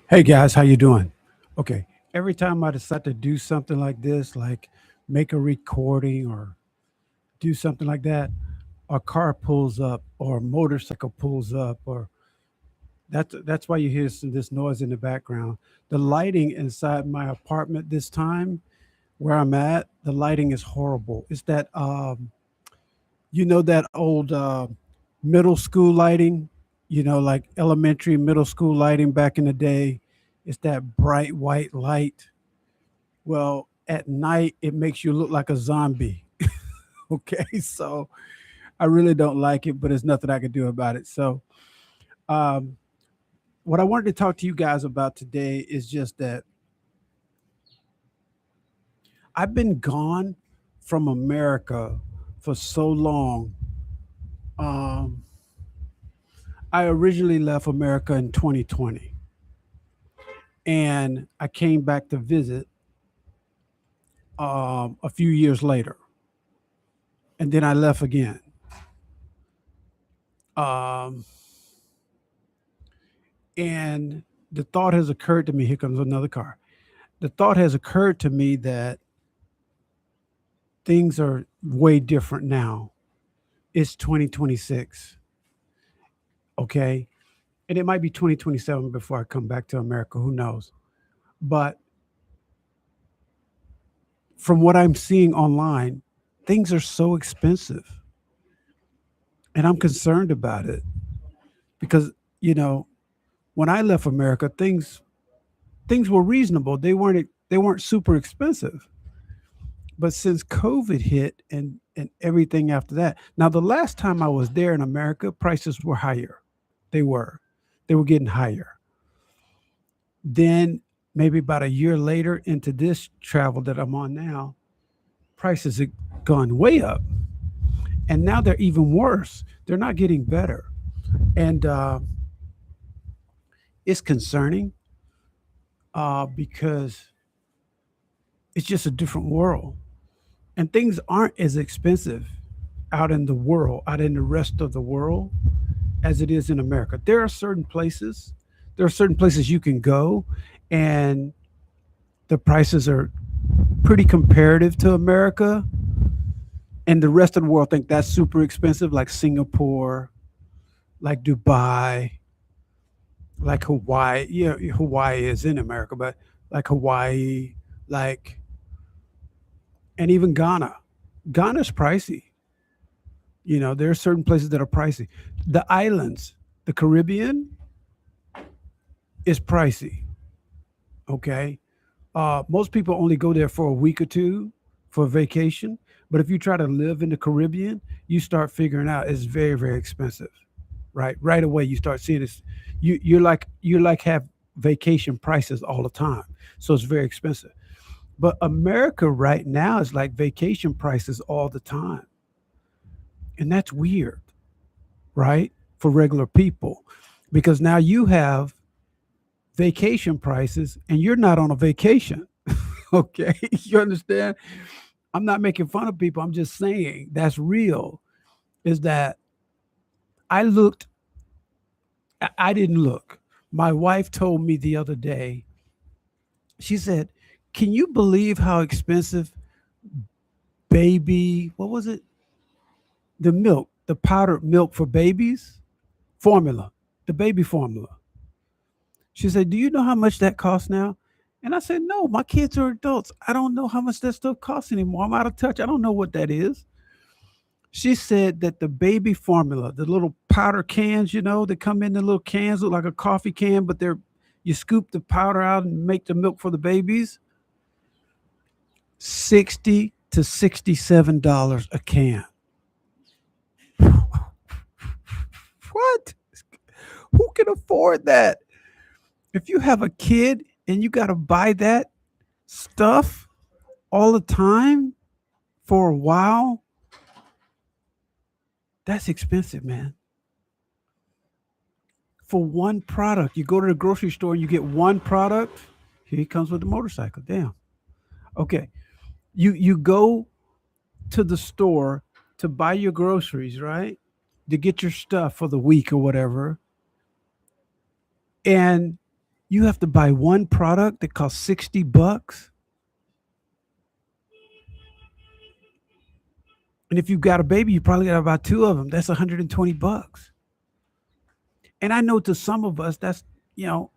Hey guys, how you doing? Okay, every time I decide to do something like this, like make a recording or do something like that, a car pulls up or a motorcycle pulls up, or that's why you hear this noise in the background. The lighting inside my apartment this time, where I'm at, the lighting is horrible. It's that that old middle school lighting, like elementary, middle school lighting back in the day. It's that bright white light. Well, at night, it makes you look like a zombie. Okay. So I really don't like it, but there's nothing I can do about it. So, um, what I wanted to talk to you guys about today is just that I've been gone from America for so long. Um, I originally left America in 2020 and I came back to visit a few years later. And then I left again. Um, and the thought has occurred to me, here comes another car. The thought has occurred to me that things are way different now. It's 2026, okay? And it might be 2027 before I come back to America, who knows? But from what I'm seeing online, things are so expensive. And I'm concerned about it because, you know, when I left America, things were reasonable. They weren't super expensive. But since COVID hit and everything after that, now the last time I was there in America, prices were higher. They were. They were getting higher. Then maybe about a year later into this travel that I'm on now, prices have gone way up. And now they're even worse. They're not getting better. And it's concerning because it's just a different world. And things aren't as expensive out in the rest of the world, as it is in America. There are certain places you can go, and the prices are pretty comparative to America, and the rest of the world think that's super expensive, like Singapore, like Dubai, like Hawaii. Yeah, Hawaii is in America, but like Hawaii, like and even Ghana. Ghana's pricey. There are certain places that are pricey. The islands, the Caribbean, is pricey. Okay, most people only go there for a week or two for vacation. But if you try to live in the Caribbean, you start figuring out it's very, very expensive. Right away, you start seeing this. You have vacation prices all the time, so it's very expensive. But America right now is like vacation prices all the time, and that's weird, right? For regular people, because now you have vacation prices and you're not on a vacation. Okay, you understand? I'm not making fun of people. I'm just saying that's real. Is that I looked, I didn't look. My wife told me the other day, she said, "Can you believe how expensive what was it? The milk, the powdered milk for babies, formula, the baby formula." She said, "Do you know how much that costs now?" And I said, "No, my kids are adults. I don't know how much that stuff costs anymore. I'm out of touch. I don't know what that is." She said that the baby formula, the little powder cans, that come in the little cans, look like a coffee can, but you scoop the powder out and make the milk for the babies, 60 to $67 a can. What? Who can afford that? If you have a kid and you got to buy that stuff all the time for a while, that's expensive, man. For one product, you go to the grocery store and you get one product. Here he comes with the motorcycle. Damn. Okay. You go to the store to buy your groceries, right? To get your stuff for the week or whatever. And You have to buy one product that costs $60. And if you've got a baby, you probably got to buy two of them. That's $120. And I know to some of us, that's, you know,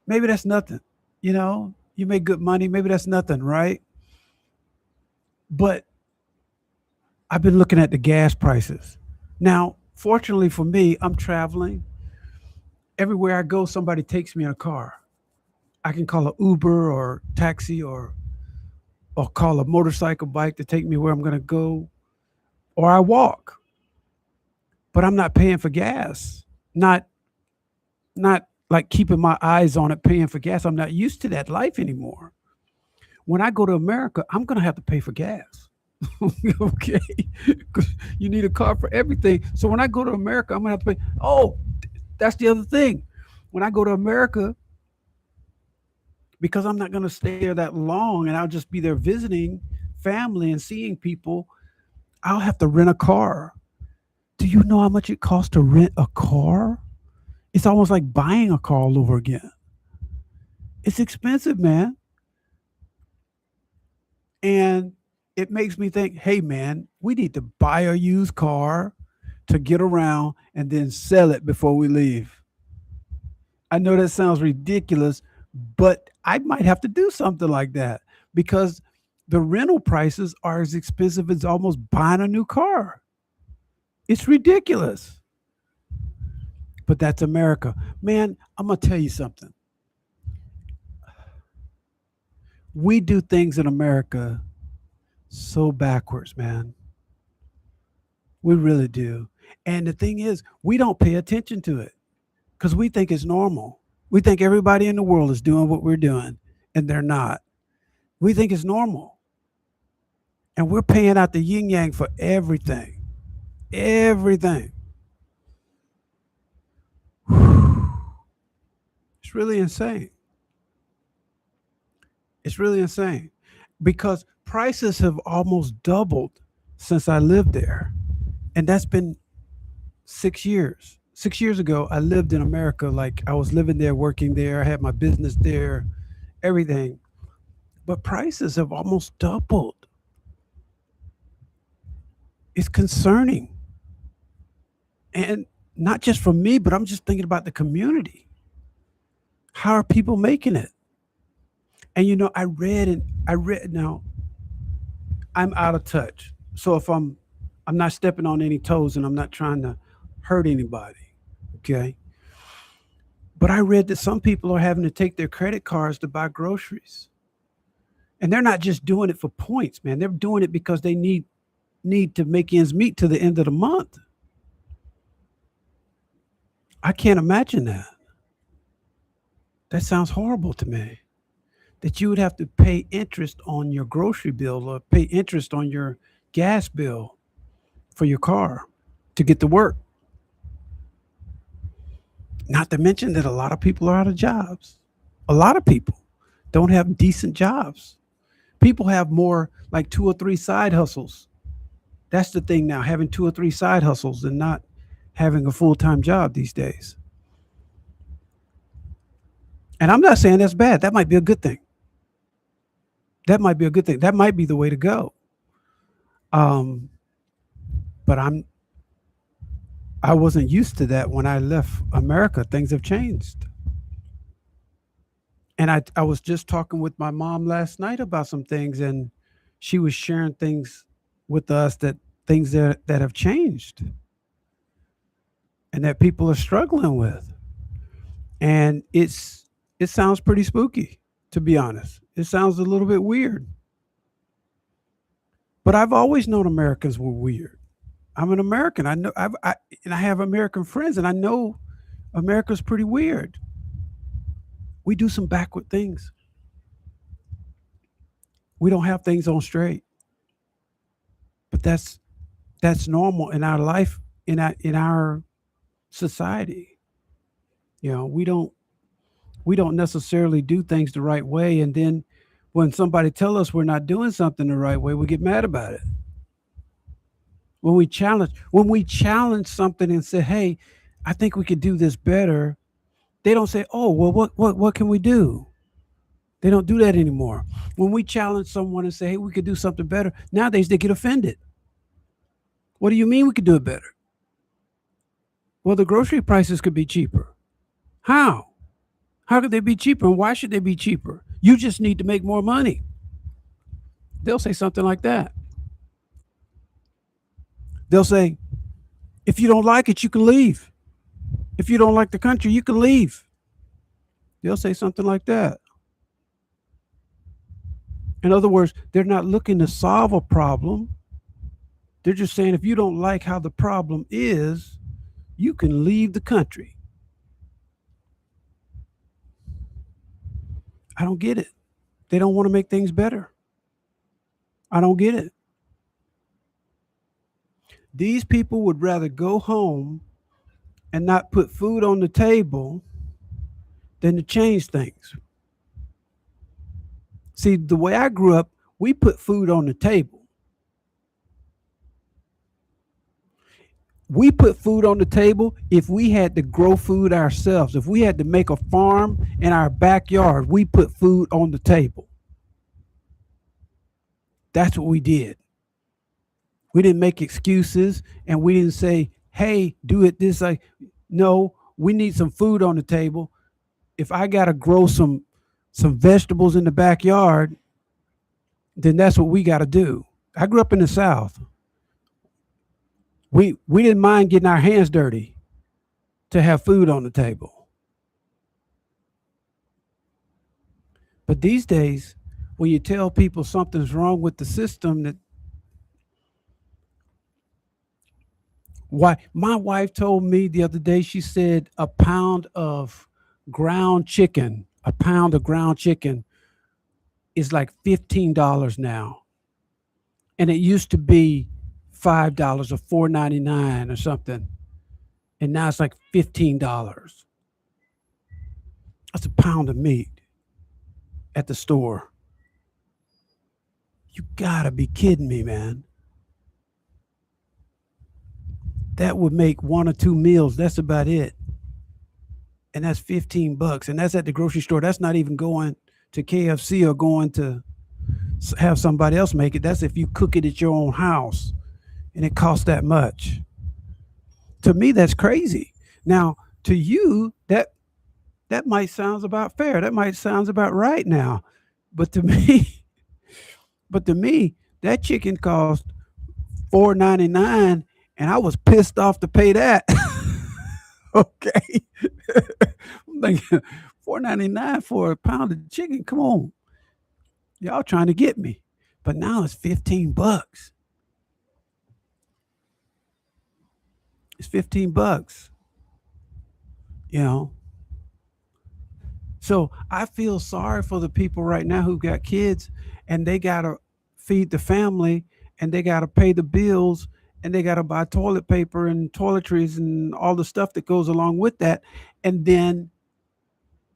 maybe that's nothing. You make good money. Maybe that's nothing, right? But I've been looking at the gas prices. Now, fortunately for me, I'm traveling. Everywhere I go, somebody takes me in a car. I can call an Uber or taxi or call a motorcycle bike to take me where I'm going to go, or I walk. But I'm not paying for gas. Not like keeping my eyes on it, paying for gas. I'm not used to that life anymore. When I go to America, I'm going to have to pay for gas. Okay. 'Cause you need a car for everything. So when I go to America, I'm going to have to pay. Oh, that's the other thing. When I go to America, because I'm not going to stay there that long and I'll just be there visiting family and seeing people, I'll have to rent a car. Do you know how much it costs to rent a car? It's almost like buying a car all over again. It's expensive, man. And it makes me think, hey, man, we need to buy a used car to get around and then sell it before we leave. I know that sounds ridiculous, but I might have to do something like that because the rental prices are as expensive as almost buying a new car. It's ridiculous. But that's America. Man, I'm going to tell you something. We do things in America so backwards, man. We really do. And the thing is, we don't pay attention to it because we think it's normal. We think everybody in the world is doing what we're doing, and they're not. We think it's normal. And we're paying out the yin yang for everything. Everything. It's really insane. It's really insane because prices have almost doubled since I lived there. And that's been 6 years. 6 years ago, I lived in America. Like I was living there, working there. I had my business there, everything. But prices have almost doubled. It's concerning. And not just for me, but I'm just thinking about the community. How are people making it? And I read now I'm out of touch. So if I'm not stepping on any toes and I'm not trying to hurt anybody. Okay. But I read that some people are having to take their credit cards to buy groceries. And they're not just doing it for points, man. They're doing it because they need to make ends meet to the end of the month. I can't imagine that. That sounds horrible to me. That you would have to pay interest on your grocery bill or pay interest on your gas bill for your car to get to work. Not to mention that a lot of people are out of jobs. A lot of people don't have decent jobs. People have more like two or three side hustles. That's the thing now, having two or three side hustles and not having a full time job these days. And I'm not saying that's bad. That might be a good thing. That might be a good thing. That might be the way to go. Um, but I wasn't used to that when I left America. Things have changed. And I was just talking with my mom last night about some things, and she was sharing things with us that things that have changed and that people are struggling with. And it sounds pretty spooky, to be honest. It sounds a little bit weird. But I've always known Americans were weird. I'm an American. And I have American friends, and I know America's pretty weird. We do some backward things. We don't have things on straight, but that's normal in our life, in our society. We don't necessarily do things the right way, and then when somebody tell us we're not doing something the right way, we get mad about it. When we challenge something and say, "Hey, I think we could do this better," They don't say, "Oh, well, what can we do?" They don't do that anymore. When we challenge someone and say, "Hey, we could do something better," nowadays they get offended. What do you mean we could do it better? Well, the grocery prices could be cheaper. How? How could they be cheaper? And why should they be cheaper? You just need to make more money. They'll say something like that. They'll say, if you don't like it, you can leave. If you don't like the country, you can leave. They'll say something like that. In other words, they're not looking to solve a problem. They're just saying, if you don't like how the problem is, you can leave the country. I don't get it. They don't want to make things better. I don't get it. These people would rather go home and not put food on the table than to change things. See, the way I grew up, we put food on the table. We put food on the table if we had to grow food ourselves. If we had to make a farm in our backyard, we put food on the table. That's what we did. We didn't make excuses and we didn't say, hey, do it this way. No, we need some food on the table. If I got to grow some vegetables in the backyard, then that's what we got to do. I grew up in the South. We didn't mind getting our hands dirty to have food on the table. But these days, when you tell people something's wrong with the system, that why my wife told me the other day, she said a pound of ground chicken is like $15 now. And it used to be $5 or $4.99 or something. And now it's like $15. That's a pound of meat at the store. You gotta be kidding me, man. That would make one or two meals. That's about it. And that's $15. And that's at the grocery store. That's not even going to KFC or going to have somebody else make it. That's if you cook it at your own house and it costs that much. To me, that's crazy. Now, to you, that might sound about fair. That might sound about right now. But to me, but to me, that chicken cost $4.99 and I was pissed off to pay that. Okay. I'm thinking $4.99 for a pound of chicken. Come on. Y'all trying to get me. But now it's $15. It's $15. You know. So I feel sorry for the people right now who got kids and they gotta feed the family and they gotta pay the bills and they gotta buy toilet paper and toiletries and all the stuff that goes along with that. And then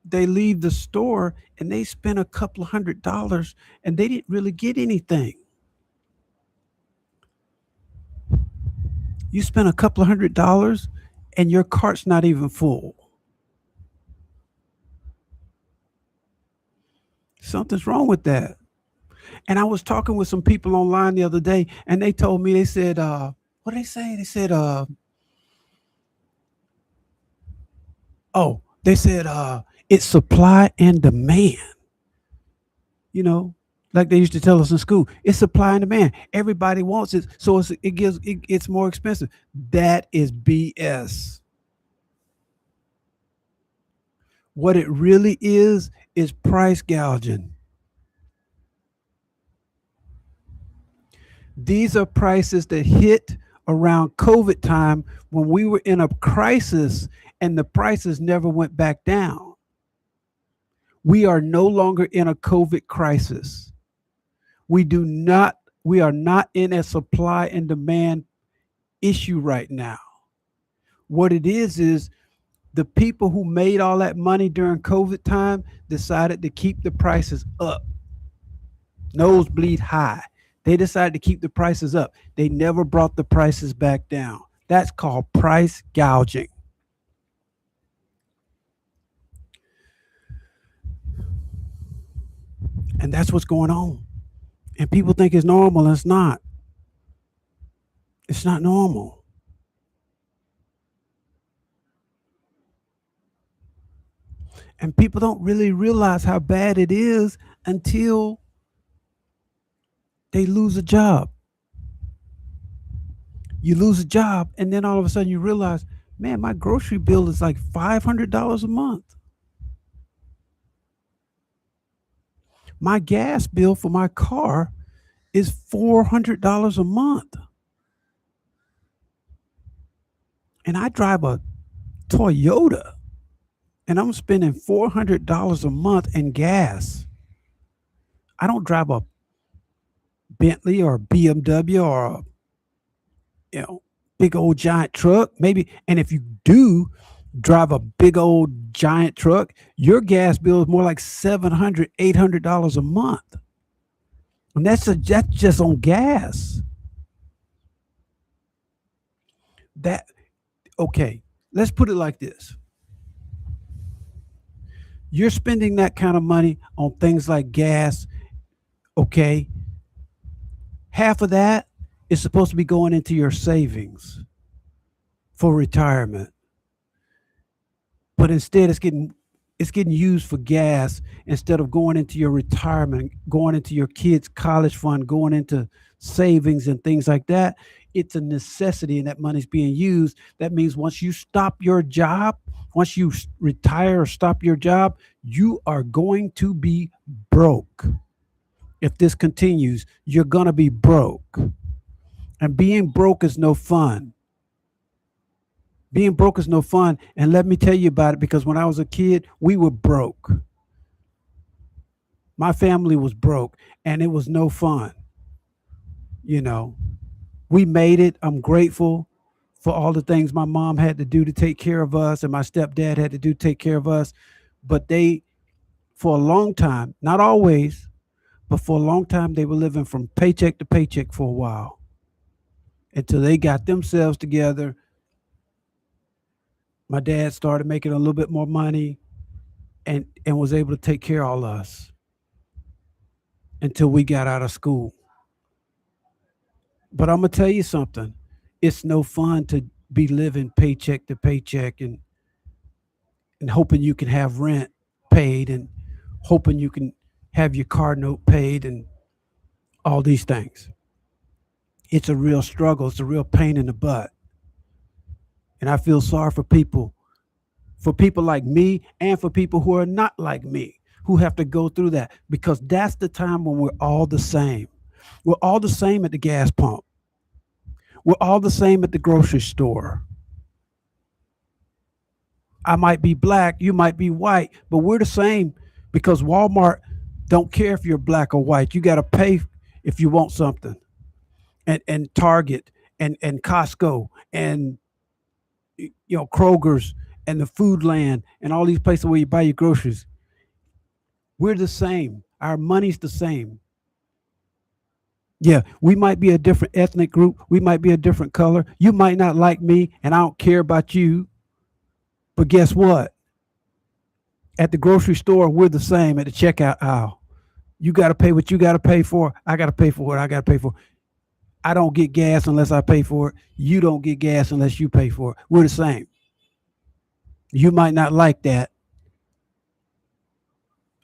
they leave the store and they spend a couple of $100 and they didn't really get anything. You spend a couple of $100 and your cart's not even full. Something's wrong with that. And I was talking with some people online the other day and they told me, they said, what did they say? They said, it's supply and demand. You know, like they used to tell us in school, it's supply and demand. Everybody wants it, so it's more expensive. That is BS. What it really is price gouging. These are prices that hit around COVID time when we were in a crisis and the prices never went back down. We are no longer in a COVID crisis. We are not in a supply and demand issue right now. What it is the people who made all that money during COVID time decided to keep the prices up, nosebleed high. They decided to keep the prices up. They never brought the prices back down. That's called price gouging. And that's what's going on. And people think it's normal, and it's not. It's not normal. And people don't really realize how bad it is until they lose a job. You lose a job, and then all of a sudden you realize, man, my grocery bill is like $500 a month. My gas bill for my car is $400 a month. And I drive a Toyota, and I'm spending $400 a month in gas. I don't drive a Bentley or a BMW or a you know big old giant truck. Maybe, and if you do drive a big old giant truck, your gas bill is more like $700, $800 a month, and that's just on gas. That okay? Let's put it like this: you're spending that kind of money on things like gas. Okay, half of that is supposed to be going into your savings for retirement, but instead it's getting used for gas instead of going into your retirement, going into your kids' college fund, going into savings and things like that. It's a necessity, and that money's being used. That means once you stop your job, once you retire or stop your job, you are going to be broke. If this continues, you're going to be broke. And being broke is no fun. Being broke is no fun. And let me tell you about it, because when I was a kid, we were broke. My family was broke, and it was no fun. You know, we made it. I'm grateful for all the things my mom had to do to take care of us, and my stepdad had to do to take care of us. But they, for a long time, not always, but for a long time, they were living from paycheck to paycheck for a while until they got themselves together. My dad started making a little bit more money, and was able to take care of all of us until we got out of school. But I'm gonna tell you something. It's no fun to be living paycheck to paycheck, and hoping you can have rent paid, and hoping you can have your car note paid, and all these things. It's a real struggle. It's a real pain in the butt. And I feel sorry for people like me, and for people who are not like me, who have to go through that, because that's the time when we're all the same. We're all the same at the gas pump. We're all the same at the grocery store. I might be black, you might be white, but we're the same, because Walmart don't care if you're black or white. You got to pay if you want something. And Target and Costco and Kroger's and the Food Land and all these places where you buy your groceries. We're the same. Our money's the same. Yeah, we might be a different ethnic group. We might be a different color. You might not like me, and I don't care about you. But guess what? At the grocery store, we're the same at the checkout aisle. You got to pay what you got to pay for. I got to pay for what I got to pay for. I don't get gas unless I pay for it. You don't get gas unless you pay for it. We're the same. You might not like that,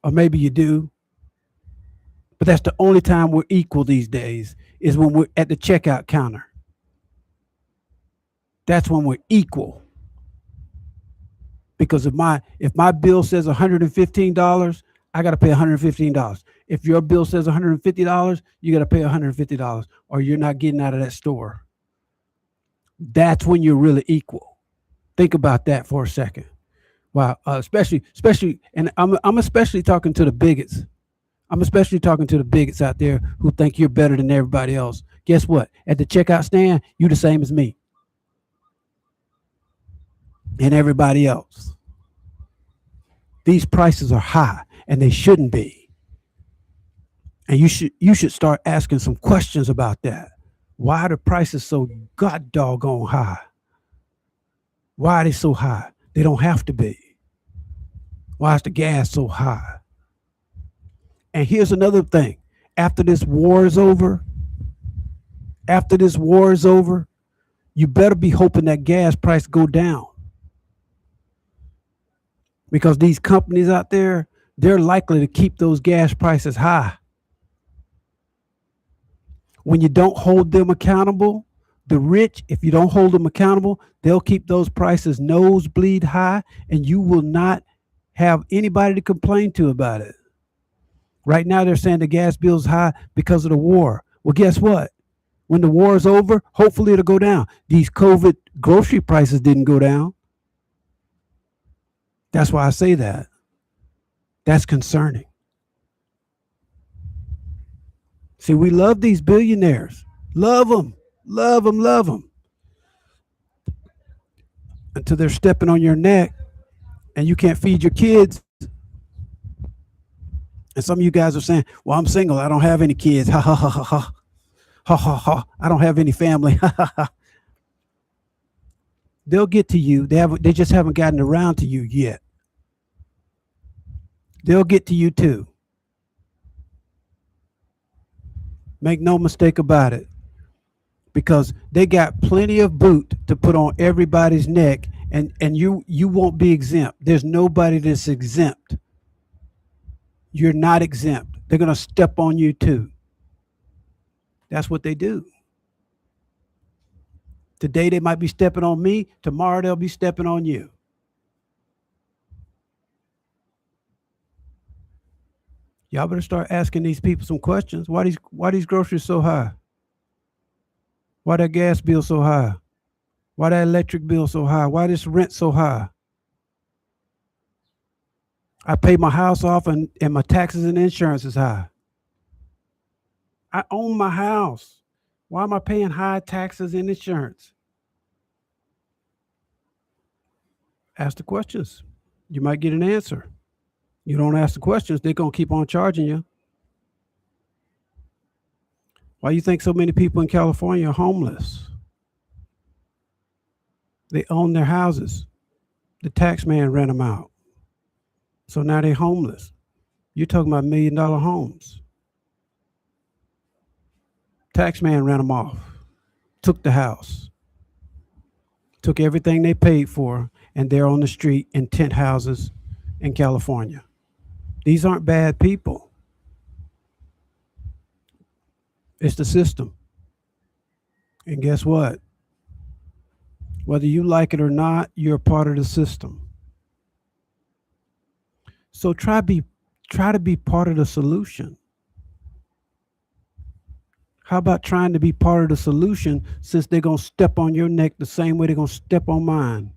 or maybe you do, but that's the only time we're equal these days, is when we're at the checkout counter. That's when we're equal. Because if my bill says $115, I got to pay $115. If your bill says $150, you got to pay $150, or you're not getting out of that store. That's when you're really equal. Think about that for a second. Wow, especially, and I'm especially talking to the bigots. I'm especially talking to the bigots out there who think you're better than everybody else. Guess what? At the checkout stand, you the same as me and everybody else. These prices are high, and they shouldn't be. And you should start asking some questions about that. Why are the prices so god doggone high? Why are they so high? They don't have to be. Why is the gas so high? And here's another thing. After this war is over, after this war is over, you better be hoping that gas price go down, because these companies out there, they're likely to keep those gas prices high. When you don't hold them accountable, the rich, if you don't hold them accountable, they'll keep those prices nosebleed high, and you will not have anybody to complain to about it. Right now, they're saying the gas bill's high because of the war. Well, guess what? When the war is over, hopefully it'll go down. These COVID grocery prices didn't go down. That's why I say that. That's concerning. See, we love these billionaires. Love them, love them, love them. Until they're stepping on your neck and you can't feed your kids. And some of you guys are saying, well, I'm single. I don't have any kids. Ha ha ha ha ha. Ha ha ha. I don't have any family. Ha ha ha. They'll get to you. They just haven't gotten around to you yet. They'll get to you too. Make no mistake about it. Because they got plenty of boot to put on everybody's neck, and you won't be exempt. There's nobody that's exempt. You're not exempt. They're going to step on you too. That's what they do. Today they might be stepping on me. Tomorrow they'll be stepping on you. Y'all better start asking these people some questions. Why these groceries so high? Why that gas bill so high? Why that electric bill so high? Why this rent so high? I pay my house off and my taxes and insurance is high. I own my house. Why am I paying high taxes and insurance? Ask the questions. You might get an answer. You don't ask the questions, they're going to keep on charging you. Why do you think so many people in California are homeless? They own their houses. The tax man rent them out. So now they're homeless. You're talking about $1 million homes. Tax man ran them off, took the house, took everything they paid for, and they're on the street in tent houses in California. These aren't bad people. It's the system. And guess what? Whether you like it or not, you're a part of the system. So try to be part of the solution. How about trying to be part of the solution, since they're going to step on your neck the same way they're going to step on mine?